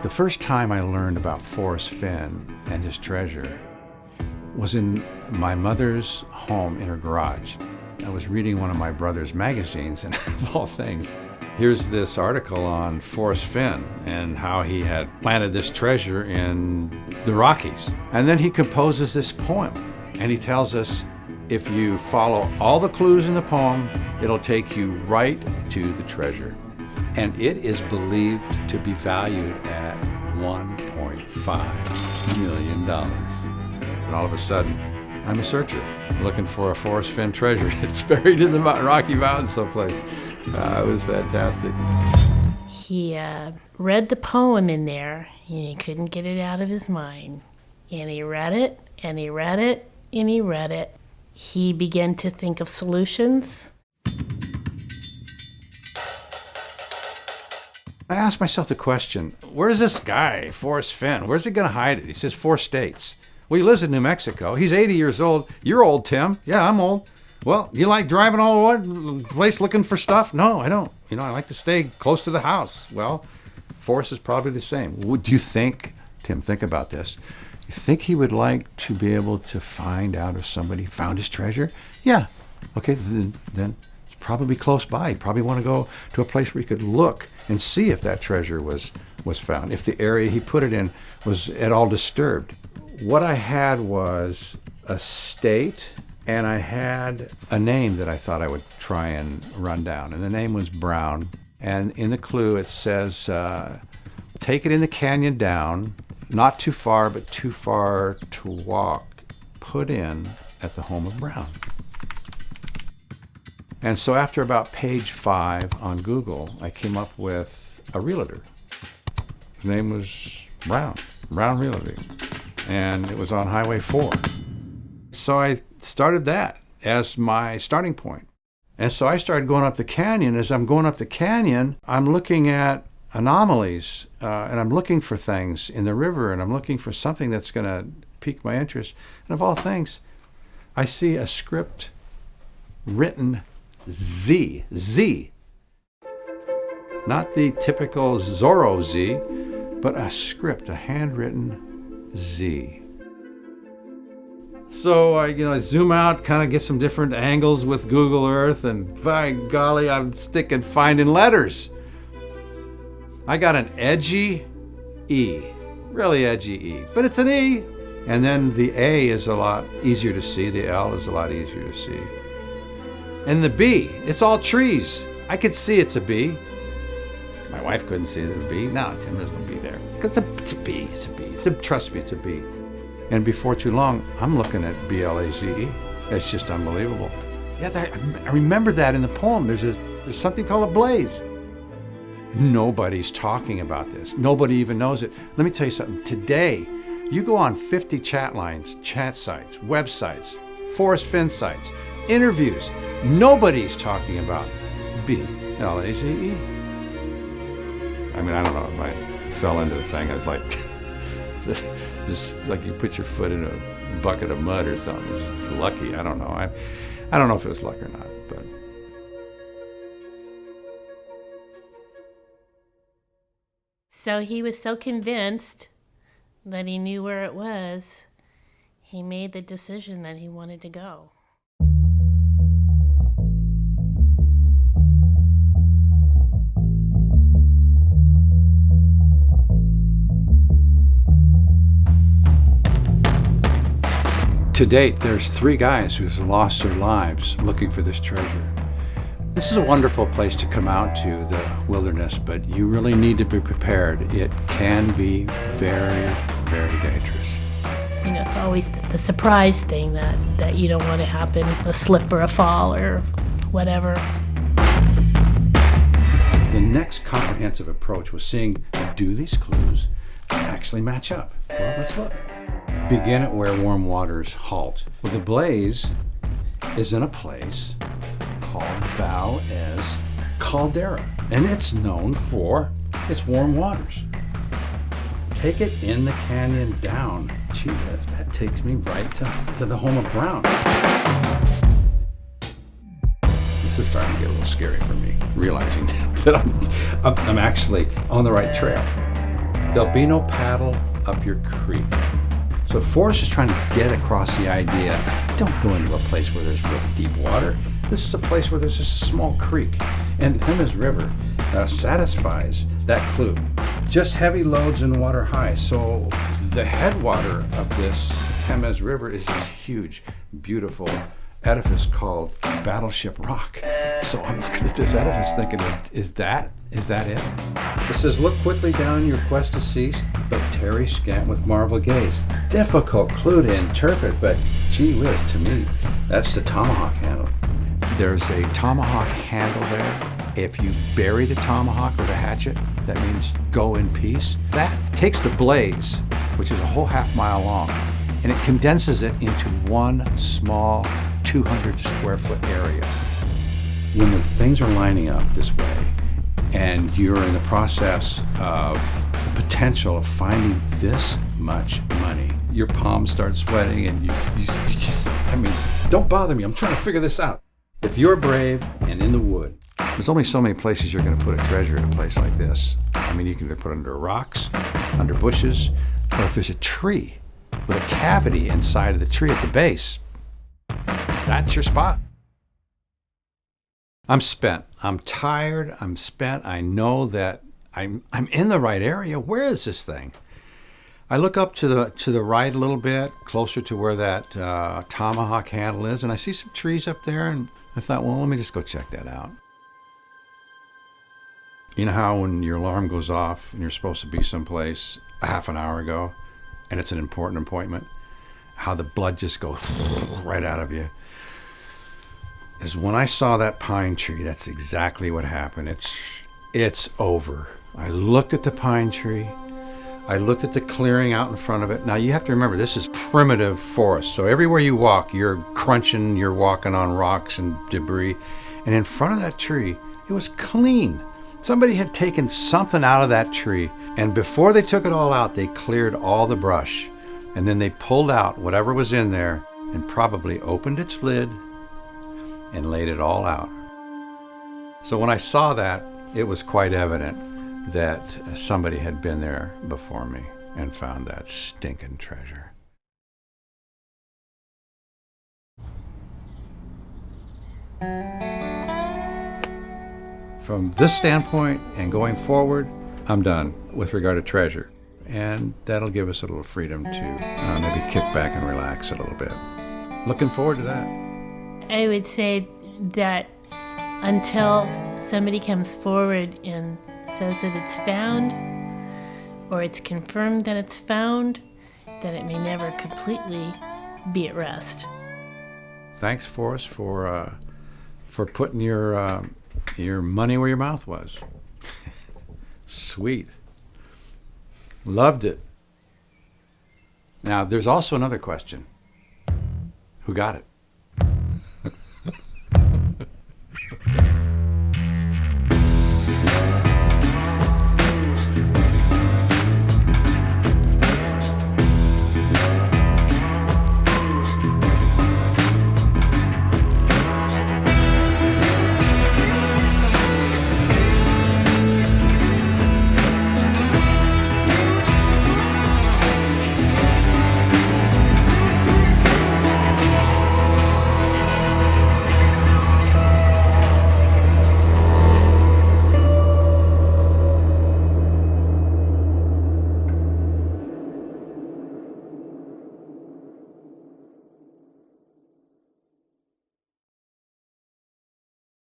The first time I learned about Forrest Fenn and his treasure was in my mother's home in her garage. I was reading one of my brother's magazines, and of all things, here's this article on Forrest Fenn and how he had planted this treasure in the Rockies. And then he composes this poem, and he tells us, if you follow all the clues in the poem, it'll take you right to the treasure. And it is believed to be valued at $1.5 million. And all of a sudden, I'm a searcher looking for a Forrest Fenn treasure. It's buried in the Rocky Mountains someplace. It was fantastic. He read the poem in there, and he couldn't get it out of his mind. And he read it, and he read it, and he read it. He began to think of solutions. I asked myself the question, where's this guy, Forrest Fenn? Where's he going to hide it? He says 4 states. Well, he lives in New Mexico. He's 80 years old. You're old, Tim. Yeah, I'm old. Well, you like driving all over the place looking for stuff? No, I don't. I like to stay close to the house. Well, Forrest is probably the same. Do you think, Tim, think about this. You think he would like to be able to find out if somebody found his treasure? Yeah. Okay, then it's probably close by. He'd probably want to go to a place where he could look and see if that treasure was found, if the area he put it in was at all disturbed. What I had was a state, and I had a name that I thought I would try and run down, and the name was Brown. And in the clue it says, take it in the canyon down, not too far, but too far to walk, put in at the home of Brown. And so after about page 5 on Google, I came up with a realtor. His name was Brown Realty. And it was on Highway 4. So I started that as my starting point. And so I started going up the canyon. As I'm going up the canyon, I'm looking at anomalies, and I'm looking for things in the river, and I'm looking for something that's going to pique my interest. And of all things, I see a script written Z. Not the typical Zorro Z, but a script, a handwritten Z. So I zoom out, kind of get some different angles with Google Earth, and by golly, I'm finding letters. I got an edgy E, really edgy E, but it's an E. And then the A is a lot easier to see, the L is a lot easier to see. And the B, it's all trees. I could see it's a B. My wife couldn't see it was a B. No, Tim, there's no B there. It's a B, it's a B. Trust me, it's a B. And before too long, I'm looking at BLAZE. It's just unbelievable. Yeah, I remember that in the poem. There's something called a blaze. Nobody's talking about this. Nobody even knows it. Let me tell you something. Today, you go on 50 chat lines, chat sites, websites, Forrest Fenn sites, interviews. Nobody's talking about BLAZE. I mean, I don't know. I fell into the thing. I was like, just like you put your foot in a bucket of mud or something. It's just lucky. I don't know. I don't know if it was luck or not, but. So he was so convinced that he knew where it was, he made the decision that he wanted to go. To date, there's 3 guys who've lost their lives looking for this treasure. This is a wonderful place to come out to, the wilderness, but you really need to be prepared. It can be very, very dangerous. It's always the surprise thing that you don't want to happen, a slip or a fall or whatever. The next comprehensive approach was seeing, do these clues actually match up? Well, let's look. Begin at where warm waters halt. Well, the blaze is in a place called Val-Ez Caldera, and it's known for its warm waters. Take it in the canyon down. Gee whiz, that takes me right to the home of Brown. This is starting to get a little scary for me, realizing that I'm actually on the right trail. There'll be no paddle up your creek. So Forrest is trying to get across the idea, don't go into a place where there's real deep water. This is a place where there's just a small creek. And Hemis River satisfies that clue. Just heavy loads and water high. So the headwater of this Hemis River is this huge, beautiful edifice called Battleship Rock. So I'm looking at this edifice thinking, is that it? It says, look quickly down, your quest has ceased, but tarry scant with marvel gaze. Difficult clue to interpret, but gee whiz, to me, that's the tomahawk handle. There's a tomahawk handle there. If you bury the tomahawk or the hatchet, that means go in peace. That takes the blaze, which is a whole half mile long, and it condenses it into one small 200 square foot area. When the things are lining up this way, and you're in the process of the potential of finding this much money, your palms start sweating and you just, don't bother me, I'm trying to figure this out. If you're brave and in the wood, there's only so many places you're going to put a treasure in a place like this. You can either put it under rocks, under bushes, or if there's a tree with a cavity inside of the tree at the base, that's your spot. I'm spent. I'm tired. I'm spent. I know that I'm in the right area. Where is this thing? I look up to the right a little bit, closer to where that tomahawk handle is, and I see some trees up there, and I thought, well, let me just go check that out. You know how when your alarm goes off and you're supposed to be someplace a half an hour ago, and it's an important appointment, how the blood just goes right out of you? Is when I saw that pine tree, that's exactly what happened. It's over. I looked at the pine tree. I looked at the clearing out in front of it. Now you have to remember, this is primitive forest. So everywhere you walk, you're crunching, you're walking on rocks and debris. And in front of that tree, it was clean. Somebody had taken something out of that tree. And before they took it all out, they cleared all the brush. And then they pulled out whatever was in there and probably opened its lid and laid it all out. So when I saw that, it was quite evident that somebody had been there before me and found that stinking treasure. From this standpoint and going forward, I'm done with regard to treasure. And that'll give us a little freedom to maybe kick back and relax a little bit. Looking forward to that. I would say that until somebody comes forward and says that it's found, or it's confirmed that it's found, that it may never completely be at rest. Thanks, Forrest, for putting your money where your mouth was. Sweet. Loved it. Now, there's also another question. Who got it?